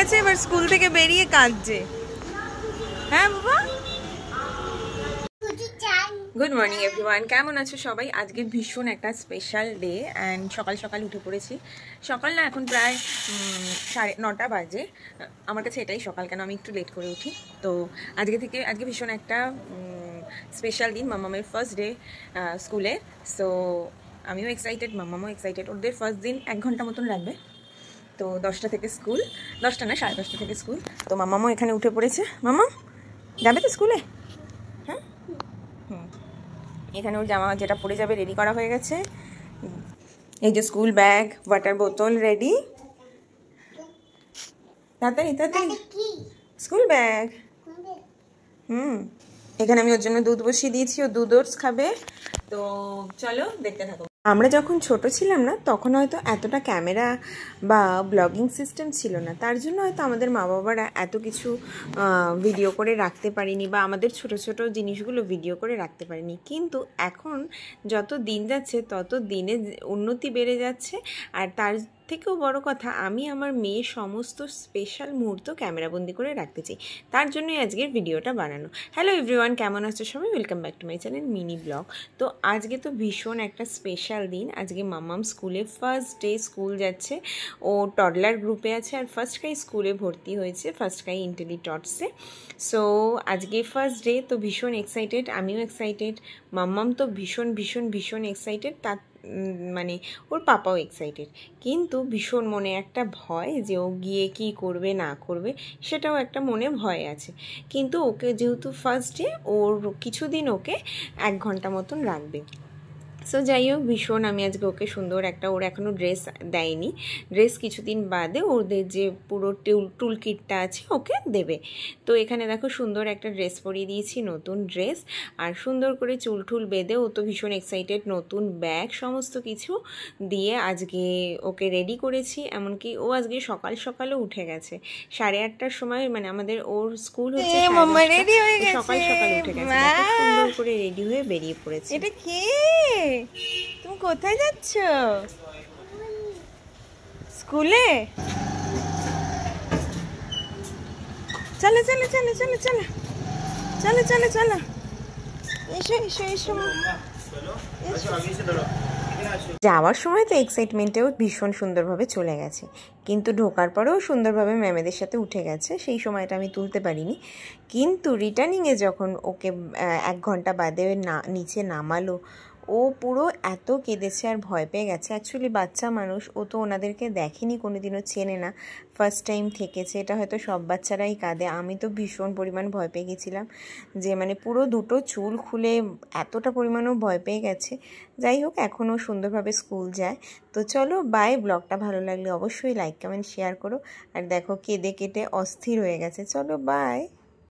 গেছে, এবার স্কুল থেকে বেরিয়ে কাঁদছে। হ্যাঁ বাবা। গুড মর্নিং এভরিওয়ান, কেমন আছো সবাই? আজকে ভীষণ একটা স্পেশাল ডে অ্যান্ড সকাল সকাল উঠে পড়েছি। সকাল না, এখন প্রায় 9:30 বাজে। আমার কাছে এটাই সকাল, কেন আমি একটু লেট করে উঠি। তো আজকে ভীষণ একটা স্পেশাল দিন, মামামের ফার্স্ট ডে স্কুলে। সো আমিও এক্সাইটেড, মামামও এক্সাইটেড। ওদের ফার্স্ট দিন 1 ঘন্টা মতন লাগবে। তো 10টা থেকে স্কুল, 10টা না 10:30 থেকে স্কুল। তো মামামও এখানে উঠে পড়েছে। মামাম যাবে তো স্কুলে? হ্যাঁ, এখানে ওর জামা যেটা পরে যাবে রেডি করা হয়ে গেছে। এই যে স্কুল ব্যাগ, ওয়াটার বোতল রেডি। তাড়াতাড়ি তাড়াতাড়ি, স্কুল ব্যাগ। এখানে আমি ওর জন্য দুধ বসিয়ে দিয়েছি, ও দুধ ওটস খাবে। তো চলো দেখতে থাকো। আমরা যখন ছোট ছিলাম না, তখন হয়তো এতটা ক্যামেরা বা ব্লগিং সিস্টেম ছিল না, তার জন্য হয়তো আমাদের মা বাবারা এত কিছু ভিডিও করে রাখতে পারিনি, বা আমাদের ছোট ছোট জিনিসগুলো ভিডিও করে রাখতে পারিনি। কিন্তু এখন যত দিন যাচ্ছে তত দিনে উন্নতি বেড়ে যাচ্ছে। আর তার থেকেও বড় কথা, আমি আমার মেয়ের সমস্ত স্পেশাল মুহূর্ত ক্যামেরাবন্দি করে রাখতে চাই। তার জন্যই আজকের ভিডিওটা বানানো। হ্যালো এভরিওয়ান, কেমন আছো সবাই? Welcome back to my channel mini blog. তো আজকে তো ভীষণ একটা স্পেশাল দিন। আজকে মামাম স্কুলে ফার্স্ট ডে স্কুল যাচ্ছে। ও টডলার গ্রুপে আছে, আর ফার্স্ট ক্রাই স্কুলে ভর্তি হয়েছে, ফার্স্ট ক্রাই ইন্টেলিটটসে। সো আজকে ফার্স্ট ডে, তো ভীষণ এক্সাইটেড, আমিও এক্সাইটেড, মাম্মাম তো ভীষণ ভীষণ ভীষণ এক্সাইটেড। তার মানে ওর পাপাও এক্সাইটেড, কিন্তু ভীষণ মনে একটা ভয় যে ও গিয়ে কী করবে না করবে, সেটাও একটা মনে ভয় আছে। কিন্তু ওকে যেহেতু ফার্স্ট ডে, ওর কিছুদিন ওকে 1 ঘন্টা মতন রাখবে। সো যাই হোক, ভীষণ আমি আজকে ওকে সুন্দর একটা, ওর এখনও ড্রেস দেয়নি, ড্রেস কিছুদিন বাদে ওদের যে পুরো টুল কিটটা আছে ওকে দেবে। তো এখানে দেখো সুন্দর একটা ড্রেস পরিয়ে দিয়েছি, নতুন ড্রেস, আর সুন্দর করে চুল টুল বেঁধে ও তো ভীষণ এক্সাইটেড। নতুন ব্যাগ সমস্ত কিছু দিয়ে আজকে ওকে রেডি করেছি। এমনকি ও আজকে সকাল সকালও উঠে গেছে, 8:30টার সময়, মানে আমাদের ওর স্কুল হচ্ছে সকাল সকাল উঠে গেছে, সুন্দর করে রেডি হয়ে বেরিয়ে পড়েছে। এটা কি? তুমি কোথায় যাচ্ছ? স্কুলে? চলো চলো চলো চলো চলো চলো চলো চলো, এসো এসো এসো। যাওয়ার সময় তো এক্সাইটমেন্টেও ভীষণ সুন্দরভাবে চলে গেছে, কিন্তু ঢোকার পরেও সুন্দরভাবে ম্যামেদের সাথে উঠে গেছে, সেই সময়টা আমি তুলতে পারিনি। কিন্তু রিটার্নিংয়ে যখন ওকে 1 ঘন্টা বাদে নিচে নামালো, ও পুরো এত কেঁদেছে আর ভয় পেয়ে গেছে। অ্যাকচুয়ালি বাচ্চা মানুষ, ও তো ওনাদেরকে দেখেনি, কোনোদিনও চেনে না, ফার্স্ট টাইম থেকেছে। এটা হয়তো সব বাচ্চারাই কাঁদে। আমি তো ভীষণ পরিমাণ ভয় পেয়ে গেছিলাম, যে মানে পুরো দুটো চুল খুলে এতটা পরিমাণও ভয় পেয়ে গেছে। যাই হোক, এখনও সুন্দরভাবে স্কুল যায়। তো চলো বাই। ব্লগটা ভালো লাগলে অবশ্যই লাইক কমেন্ট শেয়ার করো। আর দেখো কেঁদে কেটে অস্থির হয়ে গেছে। চলো বাই।